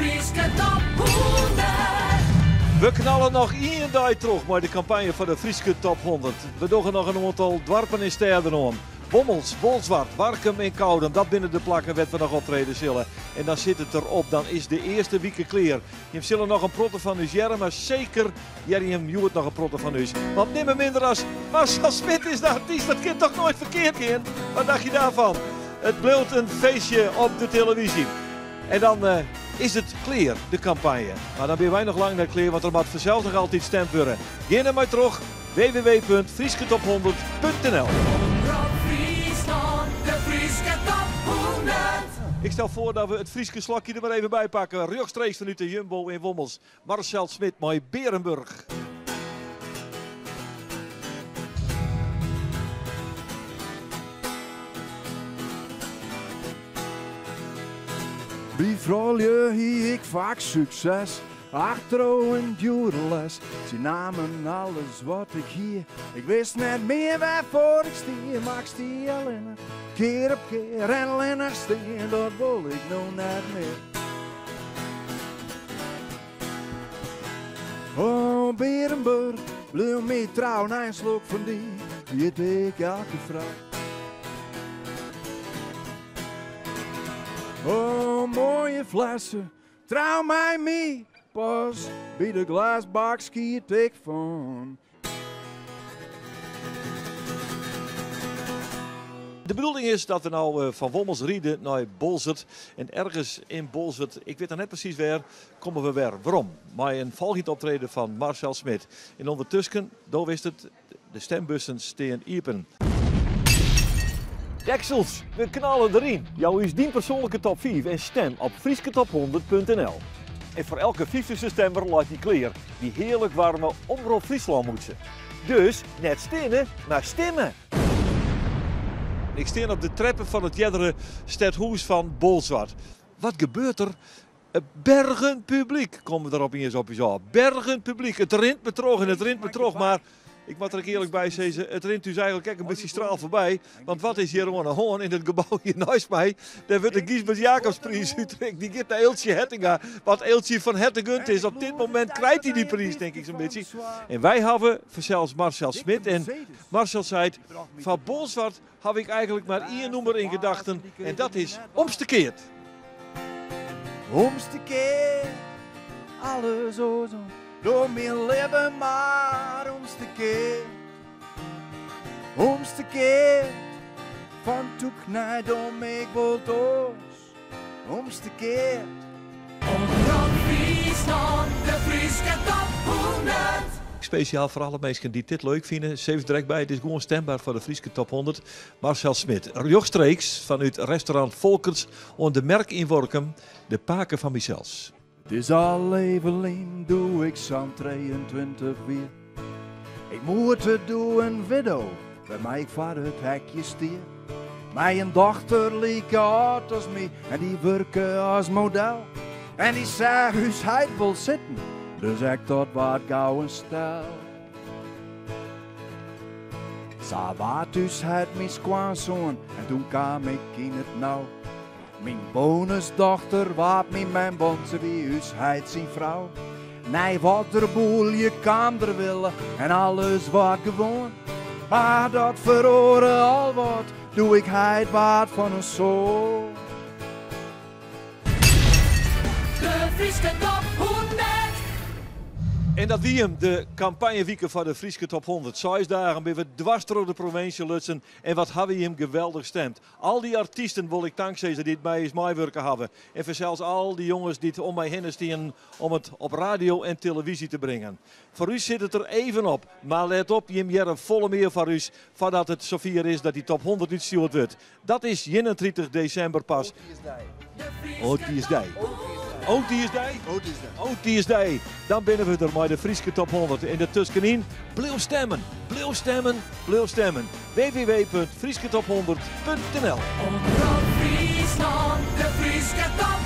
Frieske Top 100. We knallen nog één dag terug met de campagne van de Frieske Top 100. We doen nog een aantal dorpen in steden om. Bommels, Bolzwart, Warkum en Koudem, dat binnen de plakken werd we nog optreden zullen. En dan zit het erop, dan is de eerste week klaar. Je zullen nog een protte van u jaren, maar zeker Jerry Hewitt nog een protte van u. Want nimmer minder als Marcel Smit is de artiest, dat kind toch nooit verkeerd in. Wat dacht je daarvan? Het bleef een feestje op de televisie. En dan is het klaar, de campagne. Maar dan ben wij nog lang naar klaar, want er moet vanzelf nog altijd stemd worden. Ga naar mij terug, www.friesketop100.nl. Ik stel voor dat we het Frieske slokje er maar even bij pakken. Rechtstreeks vanuit de Jumbo in Wommels. Marcel Smit, mooi Berenburg. Bij vrouwje hier ik vaak succes. Achter en duurles. Ze namen alles wat ik hier. Ik wist net meer waarvoor ik stier. Maar ik stier alleen keer op keer en alleen steen. Dat wil ik nou net meer. Oh, Berenburg, blijf me trouw na een slok van die. Weet ik elke vrouw. Oh, mooie flessen, trouw mij mee. Pas bij de glasbak schiet ik van. De bedoeling is dat we nou van Wommels rieden naar Bolzwart. En ergens in Bolzwart, ik weet dan net precies waar, komen we weer. Waarom? Maar een volgend optreden van Marcel Smit. En ondertussen, daar wist het, de stembussen steen iepen. Deksels, we knallen erin. Jouw is die persoonlijke top 5 en stem op friesketop100.nl. En voor elke 50ste stemmer laat die kleer die heerlijk warme Omroep Friesland moet ze. Dus net stenen, maar stemmen. Ik sta op de treppen van het Jeddere stadhuis van Bolzwart. Wat gebeurt er? Bergen publiek komen we erop eens op je zo. Bergen publiek. Het rint me terug en het rint me terug, maar ik moet er eerlijk bij zeggen, het rint dus eigenlijk ook een beetje straal voorbij. Want wat is hier gewoon een hoorn in het gebouw hier naast mij? Daar wordt de Giesbert Jacobsprijs uitgereikt. Die gaat naar Eeltje Hettinga. Wat Eeltje van Hettingund is. Op dit moment krijgt hij die prijs, denk ik zo'n beetje. En wij hebben zelfs Marcel Smit. En Marcel zei, van Bolzwart heb ik eigenlijk maar één nummer in gedachten. En dat is Omstekeerd. Omstekeerd, alles zo. Door mijn leven maar omstekeerd. Omstekeerd, van toek naar dom ik wil doos. Omstekeerd. Omroep Friesland, de Frieske Top 100. Speciaal voor alle mensen die dit leuk vinden. Zeven direct bij, het is gewoon stembaar voor de Frieske Top 100. Marcel Smit, rechtstreeks vanuit restaurant Volkers onder de merk in Workum, de Paken van Michels. Het is al even lang, doe ik zo'n 22 weer. Ik moet het doen, widow, bij mij voor het hekje stier. Mijn dochter liep hard als mij en die werken als model. En die zei, huis hij wil zitten, dus ik tot wat gauw een stel. Sa wat dus het mijn skwaanzoon en toen kwam ik in het nauw. Mijn bonusdochter wat met mijn bonze wie huisheid zijn vrouw. Nee, wat er boel je kan er willen en alles wat gewoon. Maar dat verhoren al wat, doe ik heid wat van een zoon. De Frieske Top 100. En dat wie hem de campagnewieken van de Frieske Top 100. 6 dagen ben we dwars door de provincie Lutsen. En wat hebben we hem geweldig stemt. Al die artiesten wil ik dankzij ze die het bij is meewerken hebben. En voor zelfs al die jongens die het om mij heen staan om het op radio en televisie te brengen. Voor u zit het er even op. Maar let op, je hebt volle meer voor u voordat het zover is dat die top 100 uitgestuurd wordt. Dat is 31 december pas. Oh, die is die. Oh, die is die. Oh, die is die. Dan binnen we er maar de Frieske Top 100. In de tussenin, blijf stemmen. Blijf stemmen. Blijf stemmen. www.friesketop100.nl. Omroep Friesland, de Frieske Top